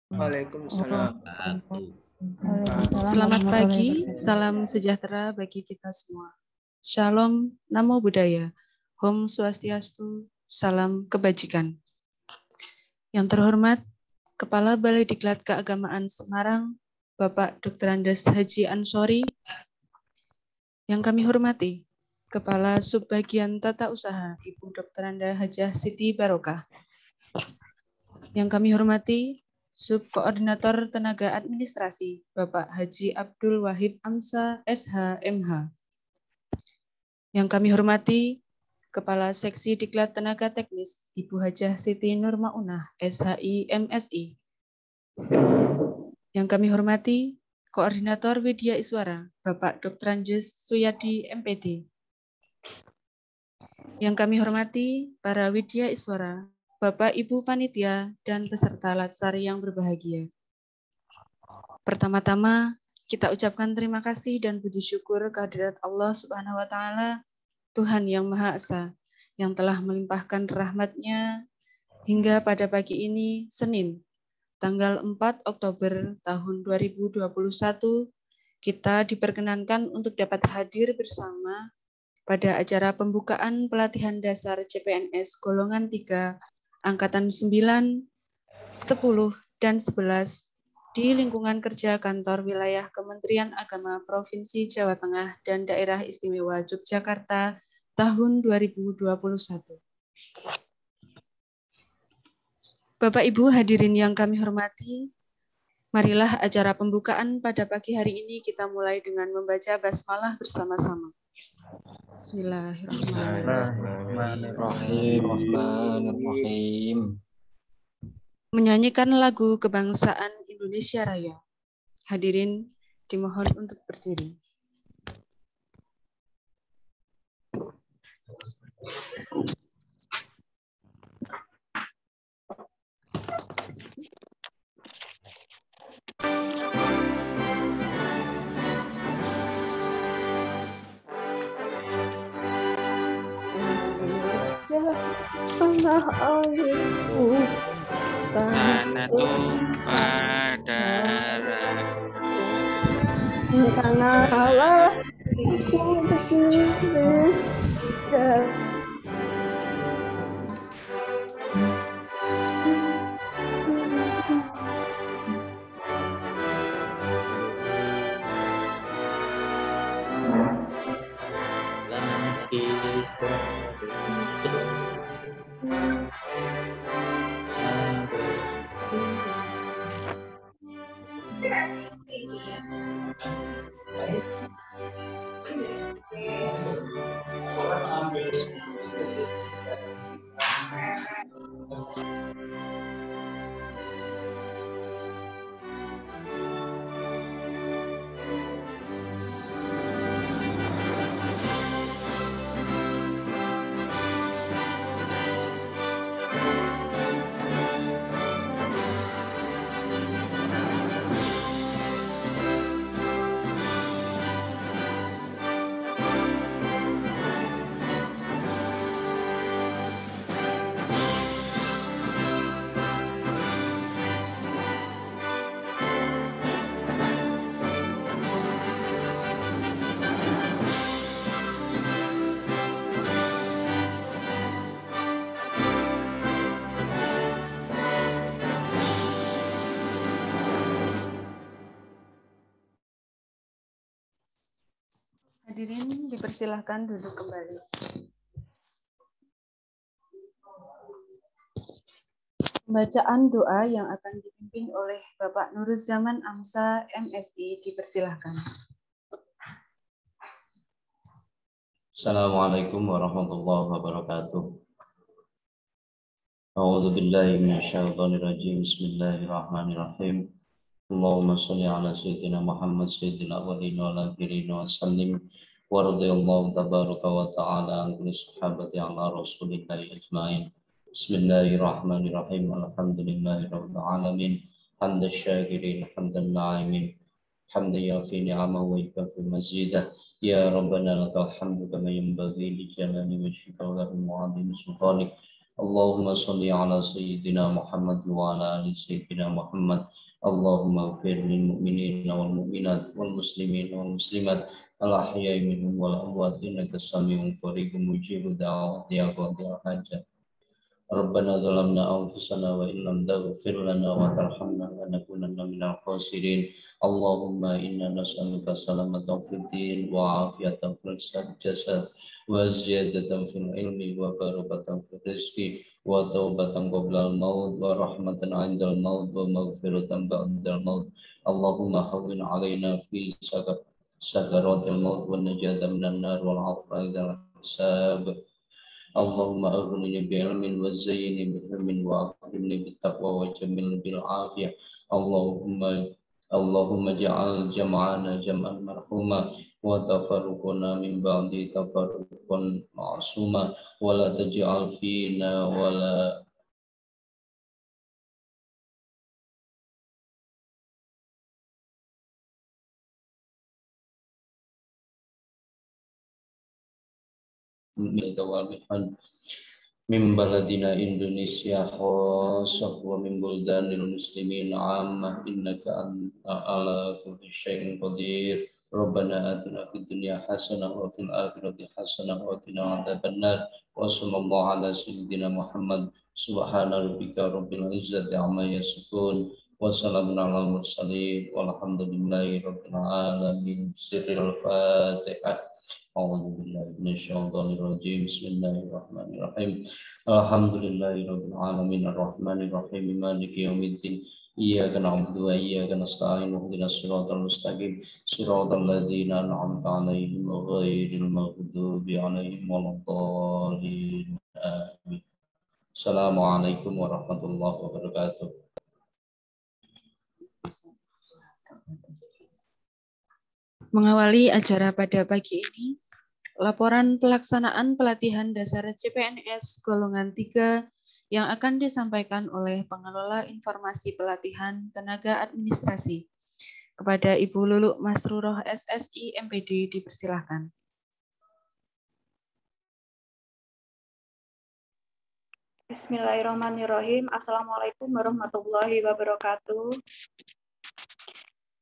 Waalaikumsalam. Selamat pagi, salam sejahtera bagi kita semua. Shalom, Namo Buddhaya, Om Swastiastu, salam kebajikan. Yang terhormat, Kepala Balai Diklat Keagamaan Semarang, Bapak Dr. Andes Haji Ansori. Yang kami hormati, Kepala Subbagian Tata Usaha, Ibu Dr. Anda Hajah Siti Barokah. Yang kami hormati, Subkoordinator Tenaga Administrasi, Bapak Haji Abdul Wahid Amsa, SH, MH. Yang kami hormati, Kepala Seksi Diklat Tenaga Teknis, Ibu Hajah Siti Nurmaunah, SHI, MSI. Yang kami hormati, Koordinator Widya Iswara, Bapak Dr. Andes Suyadi, MPD. Yang kami hormati, para Widya Iswara, Bapak Ibu Panitia, dan peserta Latsar yang berbahagia. Pertama-tama, kita ucapkan terima kasih dan puji syukur kehadirat Allah Subhanahu wa Ta'ala, Tuhan yang Maha Esa, yang telah melimpahkan rahmat-Nya hingga pada pagi ini, Senin, tanggal 4 Oktober tahun 2021, kita diperkenankan untuk dapat hadir bersama pada acara pembukaan pelatihan dasar CPNS golongan 3, angkatan 9, 10, dan 11 di lingkungan kerja kantor wilayah Kementerian Agama Provinsi Jawa Tengah dan Daerah Istimewa Yogyakarta tahun 2021. Bapak Ibu hadirin yang kami hormati, marilah acara pembukaan pada pagi hari ini kita mulai dengan membaca basmalah bersama-sama. Bismillahirrahmanirrahim. Menyanyikan lagu kebangsaan Indonesia Raya. Hadirin dimohon untuk berdiri. Tanah airku, tanah tumpah darah, tanah lahirku berdiri. Hadirin dipersilahkan duduk kembali. Pembacaan doa yang akan dipimpin oleh Bapak Nuruzzaman Amsa, MSI, dipersilahkan. Assalamualaikum warahmatullahi wabarakatuh. A'udzu billahi minasyaitonir rajim. Bismillahirrahmanirrahim. Allahumma shalli ala sayyidina Muhammad sayyidil awwalin wal akhirin wa sallim wa radhiyallahu tabaraka wa ta'ala an kulli sahabati ala rasulillahi ajmain. Bismillahirrahmanirrahim. Alhamdulillahi rabbil alamin. Hamdan syakirin, hamdan na'imin. Hamdan yafi ni'amahu wa yukafi mazidah. Ya Rabbana lakal hamdu kama yanbaghi li jalali wajhika wa li 'azimi sultanik. Allahumma salli ala Sayyidina Muhammad wa ala ali Sayyidina Muhammad. Allahumma ighfir lil mu'minina wal mu'minat wal muslimin wal muslimat al-ahya'i minhum wal amwat innaka sami'un qaribun mujibud da'wati ya qadil hajat. Rabbana zalamna anfusana wa illam taghfir lana wa tarhamna lanakunanna minal khasirin. Allahumma inna nas'aluka salamatan fid din wa afiyatan fil jasad wa ziyadatan fil ilmi wa barakatan fil rizqi wa taubatan qabla al-maut wa rahmatan 'inda al-maut wa maghfiratan ba'da al-maut. Allahumma hawwin 'alaina fi sakaratil maut wa najata minan nar wal 'afwa idza hisab. Allahumma aghnini bi'ilmin wa zayyini bi'ilmin wa akrimni bittaqwa wa jamilni bil'afiyah. Allahumma ja'al jam'ana jam'an marhuma wa tafarruquna min ba'di tafarruqan ma'suma wa la taj'al fina wa la min baladina Indonesia khassah wa min buldanil muslimin 'ammah innaka ala kulli syai'in qadir. Rabbana atina fid dunya hasanah wa fil akhirati hasanah wa qina adzabannar. Wa sallallahu ala sayyidina Muhammad. Subhana rabbika rabbil izzati amma yasifun wa salamun alal mursalin walhamdulillahi rabbil alamin. Sirrul Fatihah. A'udzubillahi minasyaitonirrajim. Bismillahirrahmanirrahim. Alhamdulillahirabbil alamin arrahmanir rahim maliki yaumiddin. Iyyaka na'budu wa iyyaka nasta'in ihdinas siratal mustaqim siratal ladzina an'amta 'alaihim ghairil maghdubi 'alaihim waladdallin. Amin. Assalamualaikum warahmatullahi wabarakatuh. Mengawali acara pada pagi ini, laporan pelaksanaan pelatihan dasar CPNS golongan 3 yang akan disampaikan oleh Pengelola Informasi Pelatihan Tenaga Administrasi. Kepada Ibu Luluk Masruroh SSI MPD dipersilahkan. Bismillahirrahmanirrahim. Assalamualaikum warahmatullahi wabarakatuh.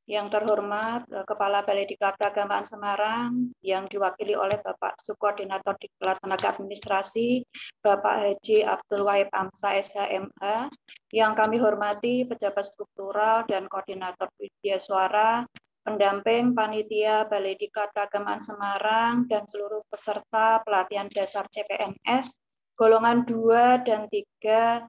Yang terhormat Kepala Balai Diklat Keagamaan Semarang yang diwakili oleh Bapak Subkoordinator Diklat Tenaga Administrasi Bapak Haji Abdul Wahid Amsa SHMH, yang kami hormati pejabat struktural dan koordinator media suara, pendamping panitia Balai Diklat Keagamaan Semarang dan seluruh peserta pelatihan dasar CPNS golongan 2 dan 3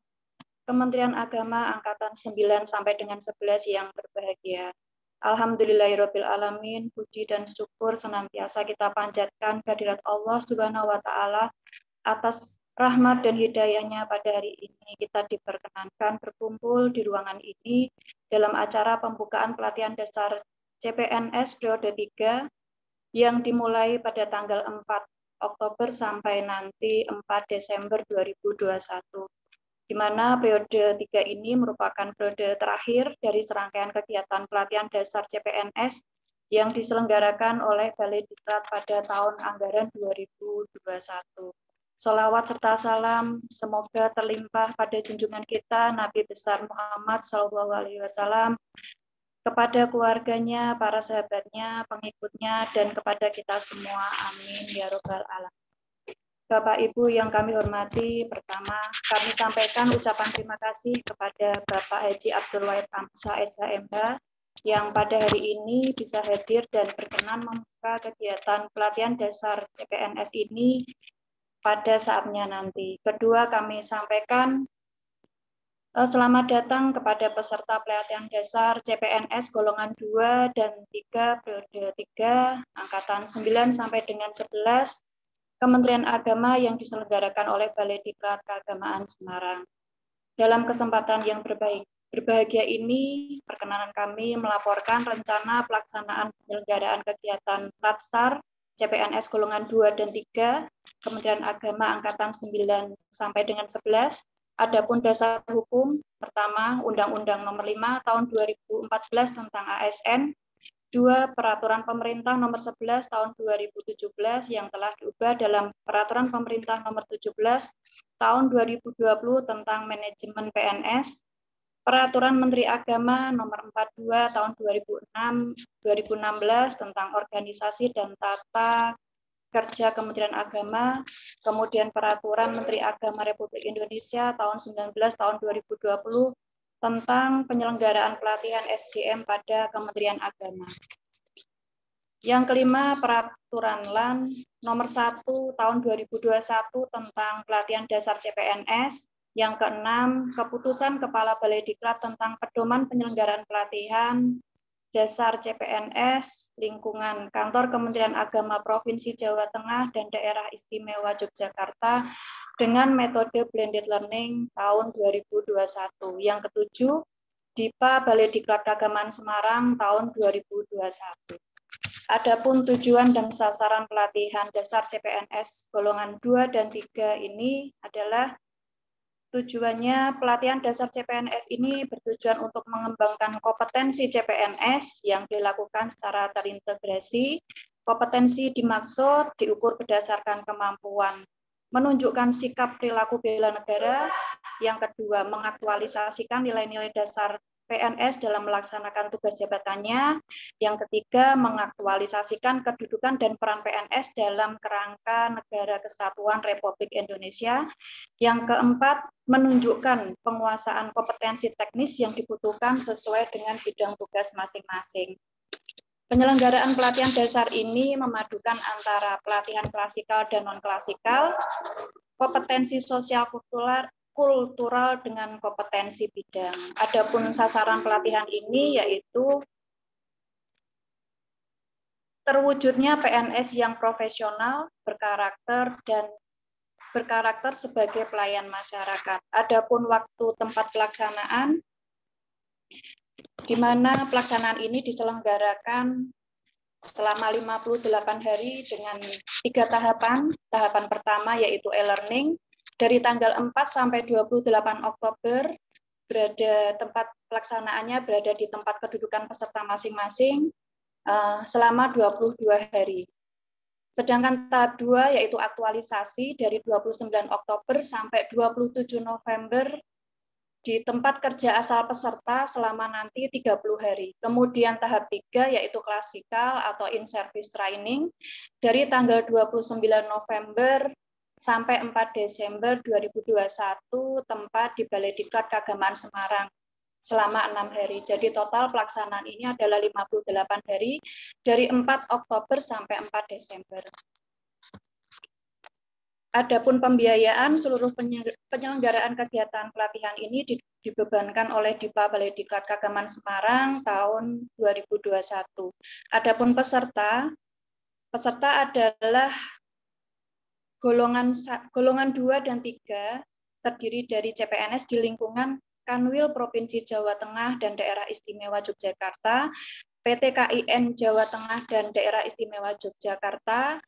Kementerian Agama angkatan 9 sampai dengan 11 yang berbahagia. Alhamdulillahirabbil alamin, puji dan syukur senantiasa kita panjatkan kehadirat Allah Subhanahu wa taala atas rahmat dan hidayahnya pada hari ini kita diperkenankan berkumpul di ruangan ini dalam acara pembukaan pelatihan dasar CPNS periode 3 yang dimulai pada tanggal 4 Oktober sampai nanti 4 Desember 2021. Di mana periode 3 ini merupakan periode terakhir dari serangkaian kegiatan pelatihan dasar CPNS yang diselenggarakan oleh Balai Diklat pada tahun anggaran 2021. Salawat serta salam semoga terlimpah pada junjungan kita Nabi besar Muhammad SAW, kepada keluarganya, para sahabatnya, pengikutnya, dan kepada kita semua. Amin ya Rabbal Alamin. Bapak Ibu yang kami hormati, pertama kami sampaikan ucapan terima kasih kepada Bapak Haji Abdul Wahid Amsa SHMH yang pada hari ini bisa hadir dan berkenan membuka kegiatan pelatihan dasar CPNS ini pada saatnya nanti. Kedua, kami sampaikan selamat datang kepada peserta pelatihan dasar CPNS golongan 2 dan 3 periode 3 angkatan 9 sampai dengan 11 Kementerian Agama yang diselenggarakan oleh Balai Diklat Keagamaan Semarang. Dalam kesempatan yang berbahagia ini, perkenanan kami melaporkan rencana pelaksanaan penyelenggaraan kegiatan Latsar CPNS golongan 2 dan 3 Kementerian Agama angkatan 9 sampai dengan 11. Adapun dasar hukum, pertama Undang-Undang Nomor 5 Tahun 2014 tentang ASN 2. Peraturan Pemerintah Nomor 11 Tahun 2017 yang telah diubah dalam Peraturan Pemerintah Nomor 17 Tahun 2020 tentang Manajemen PNS, Peraturan Menteri Agama Nomor 42 Tahun 2016 tentang Organisasi dan Tata Kerja Kementerian Agama, kemudian Peraturan Menteri Agama Republik Indonesia Tahun 19 Tahun 2020 tentang penyelenggaraan pelatihan SDM pada Kementerian Agama. Yang kelima, Peraturan LAN Nomor 1 Tahun 2021 tentang pelatihan dasar CPNS. Yang keenam, Keputusan Kepala Balai Diklat tentang pedoman penyelenggaraan pelatihan dasar CPNS lingkungan Kantor Kementerian Agama Provinsi Jawa Tengah dan Daerah Istimewa Yogyakarta dengan metode blended learning tahun 2021. Yang ketujuh, DIPA Balai Diklat Keagamaan Semarang tahun 2021. Adapun tujuan dan sasaran pelatihan dasar CPNS golongan 2 dan 3 ini adalah tujuannya pelatihan dasar CPNS ini bertujuan untuk mengembangkan kompetensi CPNS yang dilakukan secara terintegrasi. Kompetensi dimaksud diukur berdasarkan kemampuan menunjukkan sikap perilaku bela negara. Yang kedua, mengaktualisasikan nilai-nilai dasar PNS dalam melaksanakan tugas jabatannya. Yang ketiga, mengaktualisasikan kedudukan dan peran PNS dalam kerangka Negara Kesatuan Republik Indonesia. Yang keempat, menunjukkan penguasaan kompetensi teknis yang dibutuhkan sesuai dengan bidang tugas masing-masing. Penyelenggaraan pelatihan dasar ini memadukan antara pelatihan klasikal dan non-klasikal, kompetensi sosial kultural dengan kompetensi bidang. Adapun sasaran pelatihan ini yaitu terwujudnya PNS yang profesional, berkarakter sebagai pelayan masyarakat. Adapun waktu tempat pelaksanaan, di mana pelaksanaan ini diselenggarakan selama 58 hari dengan 3 tahapan. Tahapan pertama yaitu e-learning dari tanggal 4 sampai 28 Oktober, tempat pelaksanaannya berada di tempat kedudukan peserta masing-masing selama 22 hari. Sedangkan tahap 2 yaitu aktualisasi dari 29 Oktober sampai 27 November di tempat kerja asal peserta selama nanti 30 hari. Kemudian tahap 3 yaitu klasikal atau in-service training dari tanggal 29 November sampai 4 Desember 2021 tempat di Balai Diklat Keagamaan Semarang selama 6 hari. Jadi total pelaksanaan ini adalah 58 hari dari 4 Oktober sampai 4 Desember. Adapun pembiayaan seluruh penyelenggaraan kegiatan pelatihan ini dibebankan oleh DIPA Balai Diklat Keagamaan Semarang tahun 2021. Adapun peserta adalah golongan 2 dan 3 terdiri dari CPNS di lingkungan Kanwil Provinsi Jawa Tengah dan Daerah Istimewa Yogyakarta, PT KIN Jawa Tengah dan Daerah Istimewa Yogyakarta,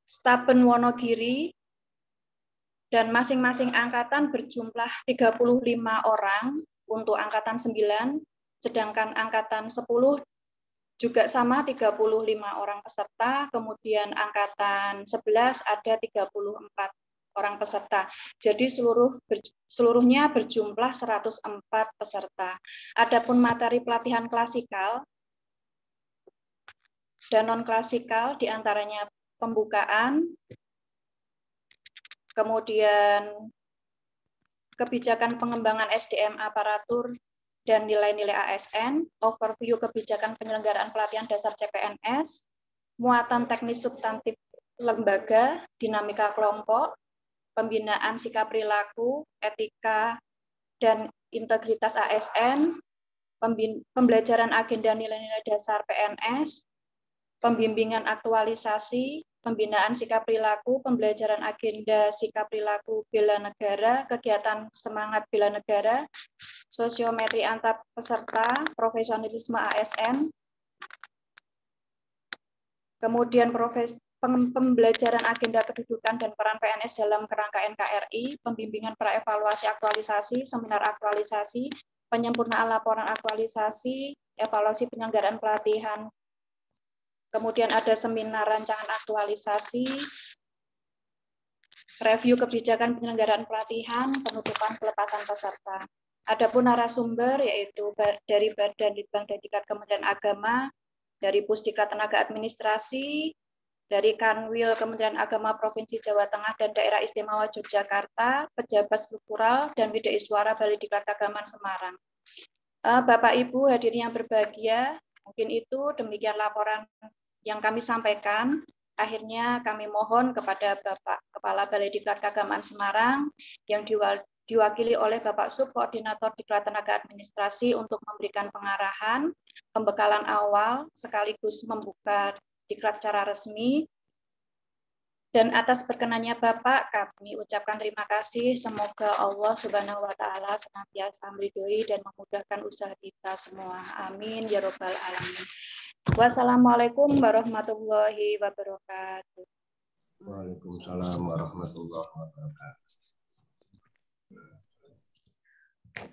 Staben Wonogiri, dan masing-masing angkatan berjumlah 35 orang untuk angkatan 9, sedangkan angkatan 10 juga sama 35 orang peserta, kemudian angkatan 11 ada 34 orang peserta. Jadi seluruhnya berjumlah 104 peserta. Adapun materi pelatihan klasikal dan non-klasikal diantaranya pembukaan, kemudian kebijakan pengembangan SDM aparatur dan nilai-nilai ASN, overview kebijakan penyelenggaraan pelatihan dasar CPNS, muatan teknis substantif lembaga, dinamika kelompok, pembinaan sikap perilaku, etika, dan integritas ASN, pembelajaran agenda nilai-nilai dasar PNS, pembimbingan aktualisasi, pembinaan sikap perilaku, pembelajaran agenda sikap perilaku bela negara, kegiatan semangat bela negara, sosiometri antar peserta, profesionalisme ASN, kemudian pembelajaran agenda kedudukan dan peran PNS dalam kerangka NKRI, pembimbingan praevaluasi aktualisasi, seminar aktualisasi, penyempurnaan laporan aktualisasi, evaluasi penyelenggaraan pelatihan, kemudian ada seminar rancangan aktualisasi, review kebijakan penyelenggaraan pelatihan, penutupan pelepasan peserta. Adapun narasumber yaitu dari Badan Litbang dan Diklat Kementerian Agama, dari Pusdiklat Tenaga Administrasi, dari Kanwil Kementerian Agama Provinsi Jawa Tengah dan Daerah Istimewa Yogyakarta, pejabat struktural dan Widya Iswara Balai Diklat Keagamaan Semarang. Bapak Ibu hadirin yang berbahagia, mungkin itu demikian laporan yang kami sampaikan. Akhirnya kami mohon kepada Bapak Kepala Balai Diklat Keagamaan Semarang yang diwakili oleh Bapak Subkoordinator Diklat Tenaga Administrasi untuk memberikan pengarahan, pembekalan awal, sekaligus membuka diklat secara resmi. Dan atas berkenannya Bapak, kami ucapkan terima kasih. Semoga Allah Subhanahu wa Ta'ala senantiasa meridhoi dan memudahkan usaha kita semua. Amin ya Rabbal Alamin. Wassalamualaikum warahmatullahi wabarakatuh. Waalaikumsalam warahmatullahi wabarakatuh.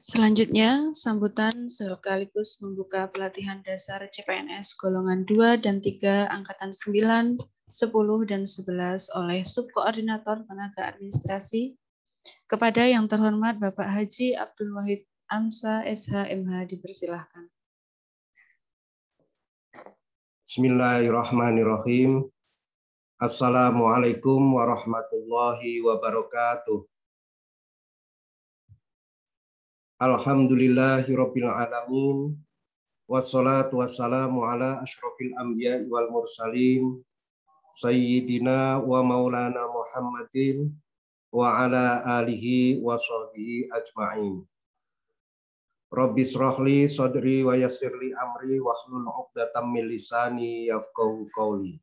Selanjutnya, sambutan sekaligus membuka pelatihan dasar CPNS golongan 2 dan 3 angkatan 9, 10, dan 11 oleh Subkoordinator Tenaga Administrasi. Kepada yang terhormat Bapak Haji Abdul Wahid Amsa, SHMH, dipersilahkan. Bismillahirrahmanirrahim. Assalamualaikum warahmatullahi wabarakatuh. Alhamdulillahirabbil alamin. Wassalatu wassalamu ala asyrofil anbiya'i wal mursalin sayyidina wa maulana Muhammadin wa ala alihi wa sahbihi ajma'in. Rabbi shrahli sadri wa yassirli amri wahlul 'uqdatam min lisani yafqahu qawli.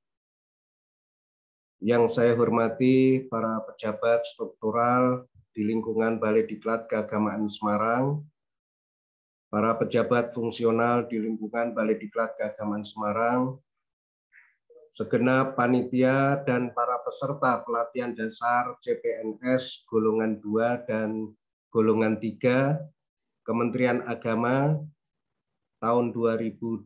Yang saya hormati para pejabat struktural di lingkungan Balai Diklat Keagamaan Semarang, para pejabat fungsional di lingkungan Balai Diklat Keagamaan Semarang, segenap panitia dan para peserta pelatihan dasar CPNS golongan 2 dan golongan 3 Kementerian Agama tahun 2021,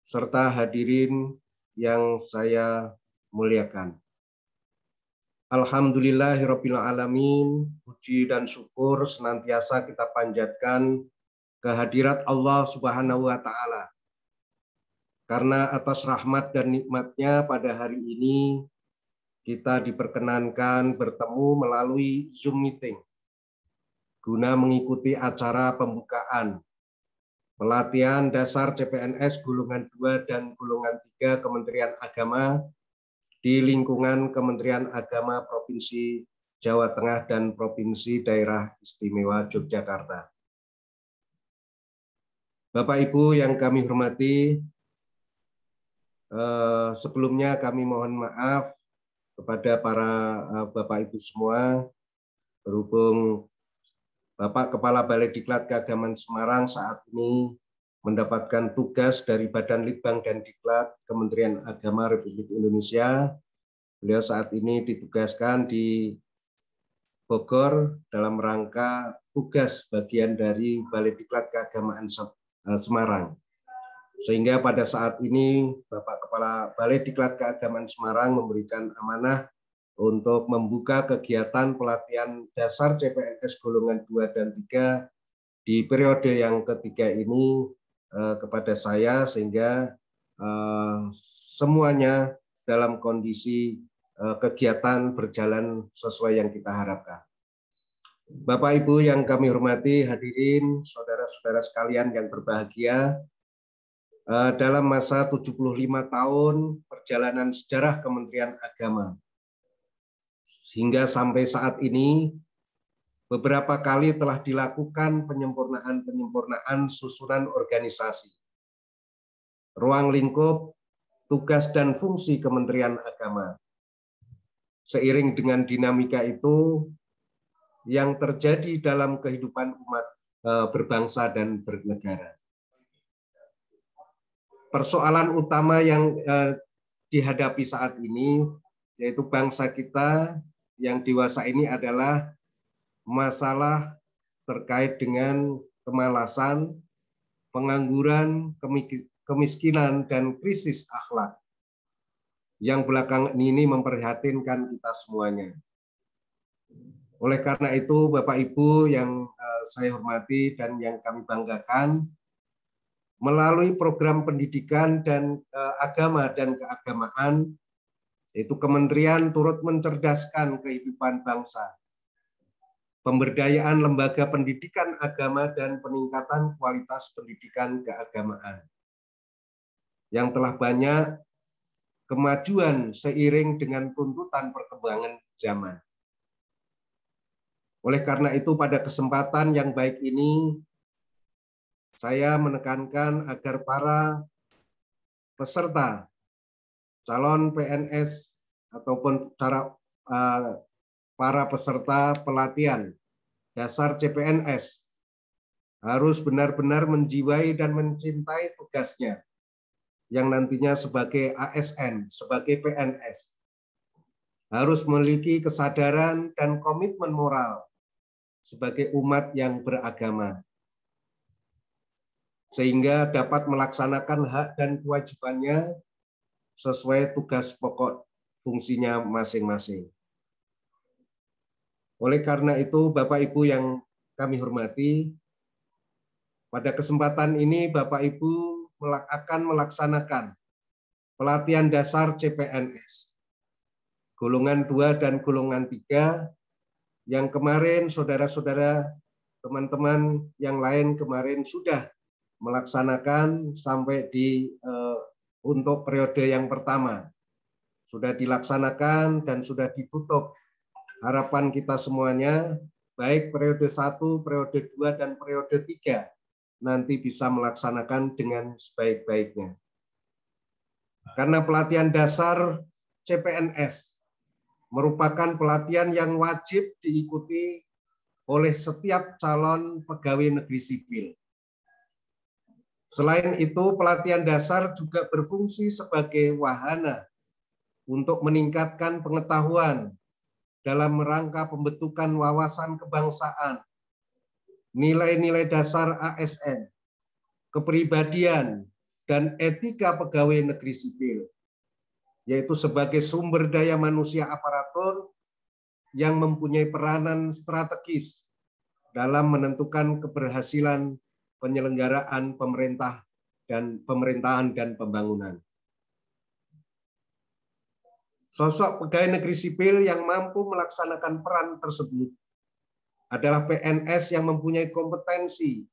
serta hadirin yang saya muliakan. Alhamdulillahirabbil alamin, puji dan syukur senantiasa kita panjatkan kehadirat Allah Subhanahu wa Ta'ala. Karena atas rahmat dan nikmatnya pada hari ini kita diperkenankan bertemu melalui Zoom meeting guna mengikuti acara pembukaan pelatihan dasar CPNS golongan 2 dan golongan 3 Kementerian Agama di lingkungan Kementerian Agama Provinsi Jawa Tengah dan Provinsi Daerah Istimewa Yogyakarta. Bapak Ibu yang kami hormati, sebelumnya kami mohon maaf kepada para Bapak Ibu semua, berhubung Bapak Kepala Balai Diklat Keagamaan Semarang saat ini mendapatkan tugas dari Badan Litbang dan Diklat Kementerian Agama Republik Indonesia. Beliau saat ini ditugaskan di Bogor dalam rangka tugas bagian dari Balai Diklat Keagamaan Semarang. Sehingga pada saat ini Bapak Kepala Balai Diklat Keagamaan Semarang memberikan amanah untuk membuka kegiatan pelatihan dasar CPNS golongan 2 dan 3 di periode yang ketiga ini kepada saya, sehingga semuanya dalam kondisi kegiatan berjalan sesuai yang kita harapkan. Bapak Ibu yang kami hormati, hadirin, saudara-saudara sekalian yang berbahagia, dalam masa 75 tahun perjalanan sejarah Kementerian Agama, hingga sampai saat ini, beberapa kali telah dilakukan penyempurnaan susunan organisasi, ruang lingkup, tugas dan fungsi Kementerian Agama. Seiring dengan dinamika itu yang terjadi dalam kehidupan umat berbangsa dan bernegara. Persoalan utama yang dihadapi saat ini, yaitu bangsa kita yang dewasa ini, adalah masalah terkait dengan kemalasan, pengangguran, kemiskinan, dan krisis akhlak yang belakangan ini memprihatinkan kita semuanya. Oleh karena itu, Bapak Ibu yang saya hormati dan yang kami banggakan, melalui program pendidikan dan agama dan keagamaan, yaitu Kementerian turut mencerdaskan kehidupan bangsa, pemberdayaan lembaga pendidikan agama dan peningkatan kualitas pendidikan keagamaan, yang telah banyak kemajuan seiring dengan tuntutan perkembangan zaman. Oleh karena itu, pada kesempatan yang baik ini, saya menekankan agar para peserta calon PNS ataupun para peserta pelatihan dasar CPNS harus benar-benar menjiwai dan mencintai tugasnya yang nantinya sebagai ASN, sebagai PNS. Harus memiliki kesadaran dan komitmen moral sebagai umat yang beragama, sehingga dapat melaksanakan hak dan kewajibannya sesuai tugas pokok fungsinya masing-masing. Oleh karena itu, Bapak Ibu yang kami hormati, pada kesempatan ini Bapak Ibu akan melaksanakan pelatihan dasar CPNS golongan 2 dan golongan 3 yang kemarin saudara-saudara, teman-teman yang lain kemarin sudah melaksanakan sampai untuk periode yang pertama. Sudah dilaksanakan dan sudah ditutup. Harapan kita semuanya, baik periode 1, periode 2, dan periode 3, nanti bisa melaksanakan dengan sebaik-baiknya. Karena pelatihan dasar CPNS merupakan pelatihan yang wajib diikuti oleh setiap calon pegawai negeri sipil. Selain itu, pelatihan dasar juga berfungsi sebagai wahana untuk meningkatkan pengetahuan dalam rangka pembentukan wawasan kebangsaan, nilai-nilai dasar ASN, kepribadian, dan etika pegawai negeri sipil, yaitu sebagai sumber daya manusia aparatur yang mempunyai peranan strategis dalam menentukan keberhasilan penyelenggaraan pemerintahan dan pembangunan. Sosok pegawai negeri sipil yang mampu melaksanakan peran tersebut adalah PNS yang mempunyai kompetensi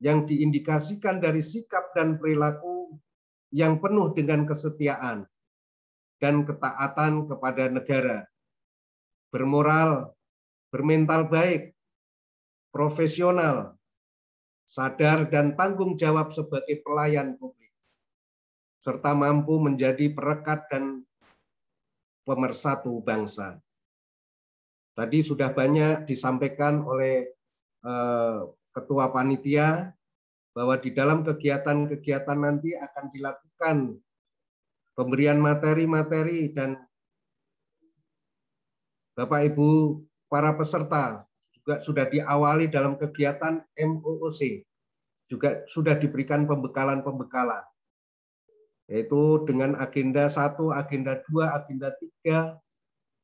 yang diindikasikan dari sikap dan perilaku yang penuh dengan kesetiaan dan ketaatan kepada negara, bermoral, bermental baik, profesional, sadar dan tanggung jawab sebagai pelayan publik, serta mampu menjadi perekat dan pemersatu bangsa. Tadi sudah banyak disampaikan oleh Ketua Panitia bahwa di dalam kegiatan-kegiatan nanti akan dilakukan pemberian materi-materi dan Bapak Ibu para peserta juga sudah diawali dalam kegiatan MOOC, juga sudah diberikan pembekalan-pembekalan, yaitu dengan agenda 1, agenda 2, agenda 3,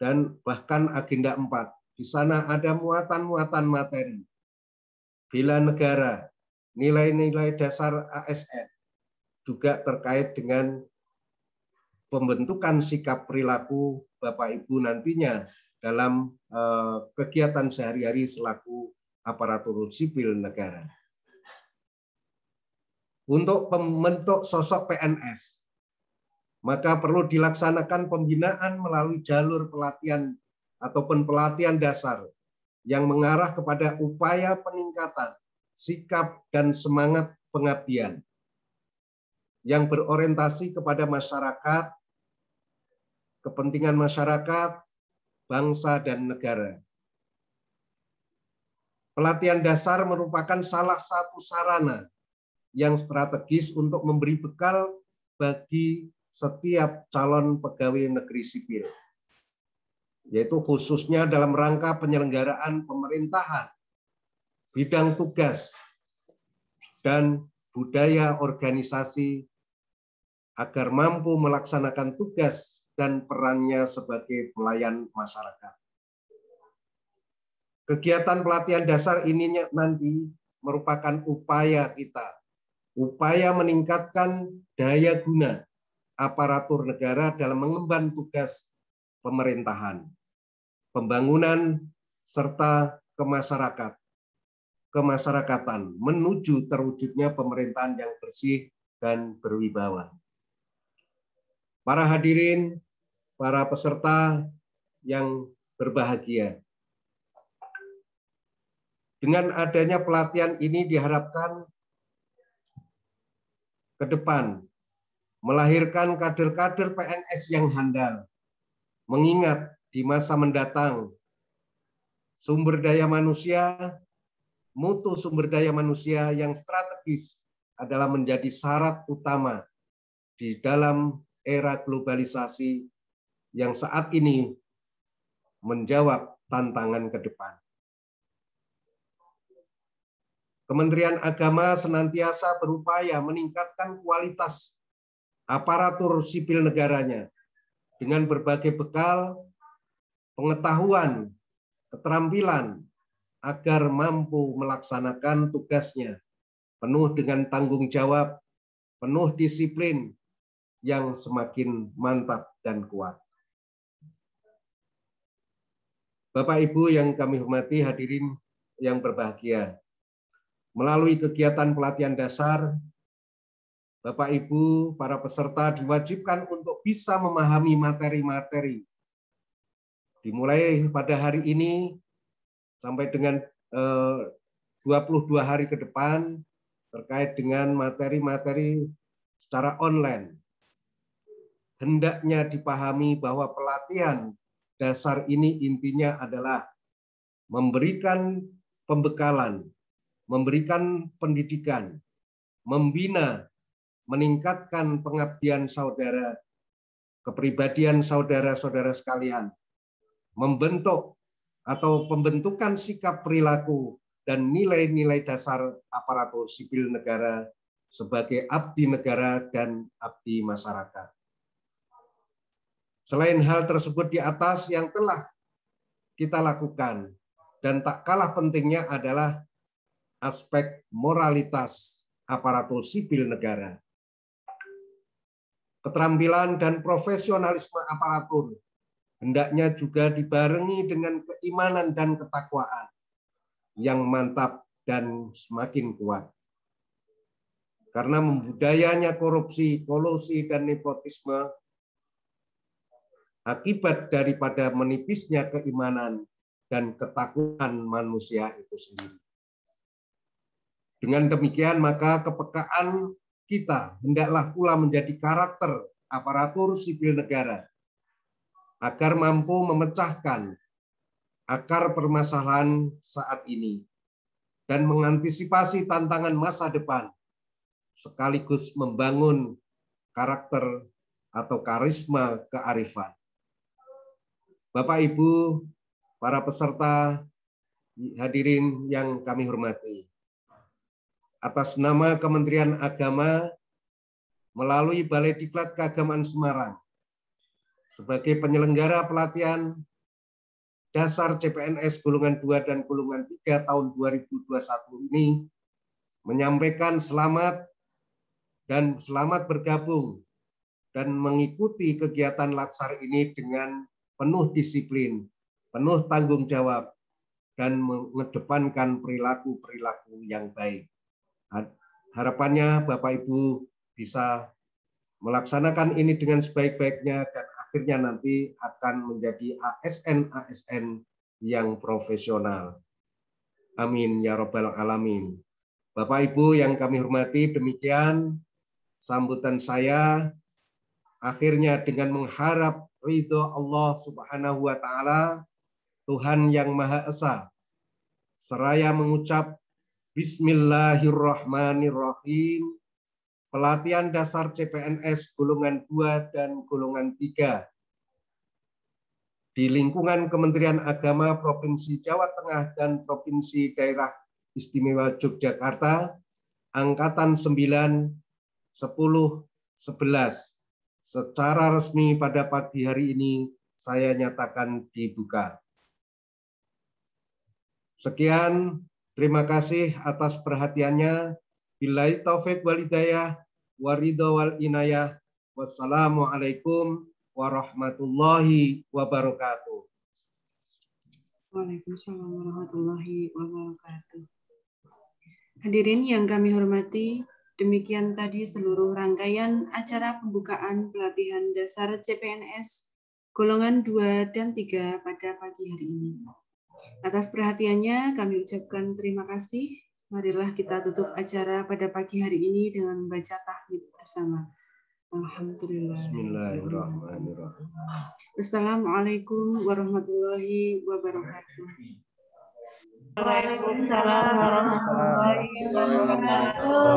dan bahkan agenda 4. Di sana ada muatan-muatan materi, bela negara, nilai-nilai dasar ASN, juga terkait dengan pembentukan sikap perilaku Bapak Ibu nantinya dalam kegiatan sehari-hari selaku aparatur sipil negara. Untuk membentuk sosok PNS, maka perlu dilaksanakan pembinaan melalui jalur pelatihan ataupun pelatihan dasar yang mengarah kepada upaya peningkatan sikap dan semangat pengabdian yang berorientasi kepada masyarakat, kepentingan masyarakat, bangsa, dan negara. Pelatihan dasar merupakan salah satu sarana yang strategis untuk memberi bekal bagi setiap calon pegawai negeri sipil, yaitu khususnya dalam rangka penyelenggaraan pemerintahan bidang tugas, dan budaya organisasi agar mampu melaksanakan tugas dan perannya sebagai pelayan masyarakat. Kegiatan pelatihan dasar ini nanti merupakan upaya kita, upaya meningkatkan daya guna aparatur negara dalam mengemban tugas pemerintahan, pembangunan, serta kemasyarakatan menuju terwujudnya pemerintahan yang bersih dan berwibawa. Para hadirin, para peserta yang berbahagia, dengan adanya pelatihan ini diharapkan ke depan melahirkan kader-kader PNS yang handal, mengingat di masa mendatang sumber daya manusia, mutu sumber daya manusia yang strategis adalah menjadi syarat utama di dalam era globalisasi yang saat ini menjawab tantangan ke depan. Kementerian Agama senantiasa berupaya meningkatkan kualitas aparatur sipil negaranya dengan berbagai bekal, pengetahuan, keterampilan, agar mampu melaksanakan tugasnya penuh dengan tanggung jawab, penuh disiplin yang semakin mantap dan kuat. Bapak Ibu yang kami hormati, hadirin yang berbahagia, melalui kegiatan pelatihan dasar, Bapak Ibu, para peserta diwajibkan untuk bisa memahami materi-materi. Dimulai pada hari ini sampai dengan 22 hari ke depan terkait dengan materi-materi secara online. Hendaknya dipahami bahwa pelatihan dasar ini intinya adalah memberikan pembekalan, memberikan pendidikan, membina, meningkatkan pengabdian saudara, kepribadian saudara-saudara sekalian, membentuk atau pembentukan sikap perilaku dan nilai-nilai dasar aparatur sipil negara sebagai abdi negara dan abdi masyarakat. Selain hal tersebut di atas yang telah kita lakukan, dan tak kalah pentingnya adalah aspek moralitas aparatur sipil negara. Keterampilan dan profesionalisme aparatur hendaknya juga dibarengi dengan keimanan dan ketakwaan yang mantap dan semakin kuat. Karena membudayanya korupsi, kolusi, dan nepotisme akibat daripada menipisnya keimanan dan ketakwaan manusia itu sendiri. Dengan demikian, maka kepekaan kita hendaklah pula menjadi karakter aparatur sipil negara agar mampu memecahkan akar permasalahan saat ini dan mengantisipasi tantangan masa depan, sekaligus membangun karakter atau karisma kearifan. Bapak, Ibu, para peserta hadirin yang kami hormati, atas nama Kementerian Agama melalui Balai Diklat Keagamaan Semarang sebagai penyelenggara pelatihan dasar CPNS golongan 2 dan golongan 3 tahun 2021 ini menyampaikan selamat bergabung dan mengikuti kegiatan laksar ini dengan penuh disiplin, penuh tanggung jawab, dan mengedepankan perilaku-perilaku yang baik. Harapannya Bapak Ibu bisa melaksanakan ini dengan sebaik-baiknya dan akhirnya nanti akan menjadi ASN-ASN yang profesional. Amin ya Rabbal Alamin. Bapak Ibu yang kami hormati, demikian sambutan saya. Akhirnya dengan mengharap ridho Allah Subhanahu wa Ta'ala, Tuhan yang Maha Esa, seraya mengucap Bismillahirrahmanirrahim, pelatihan dasar CPNS golongan 2 dan golongan 3 di lingkungan Kementerian Agama Provinsi Jawa Tengah dan Provinsi Daerah Istimewa Yogyakarta Angkatan 9, 10, 11. Secara resmi pada pagi hari ini saya nyatakan dibuka. Sekian, terima kasih atas perhatiannya. Billahi taufik wal hidayah, waridho wal inayah. Wassalamualaikum warahmatullahi wabarakatuh. Waalaikumsalam warahmatullahi wabarakatuh. Hadirin yang kami hormati, demikian tadi seluruh rangkaian acara pembukaan pelatihan dasar CPNS golongan 2 dan 3 pada pagi hari ini. Atas perhatiannya kami ucapkan terima kasih. Marilah kita tutup acara pada pagi hari ini dengan membaca tahmid bersama. Alhamdulillah. Bismillahirrahmanirrahim. Assalamualaikum warahmatullahi wabarakatuh. Waalaikumsalam warahmatullahi wabarakatuh.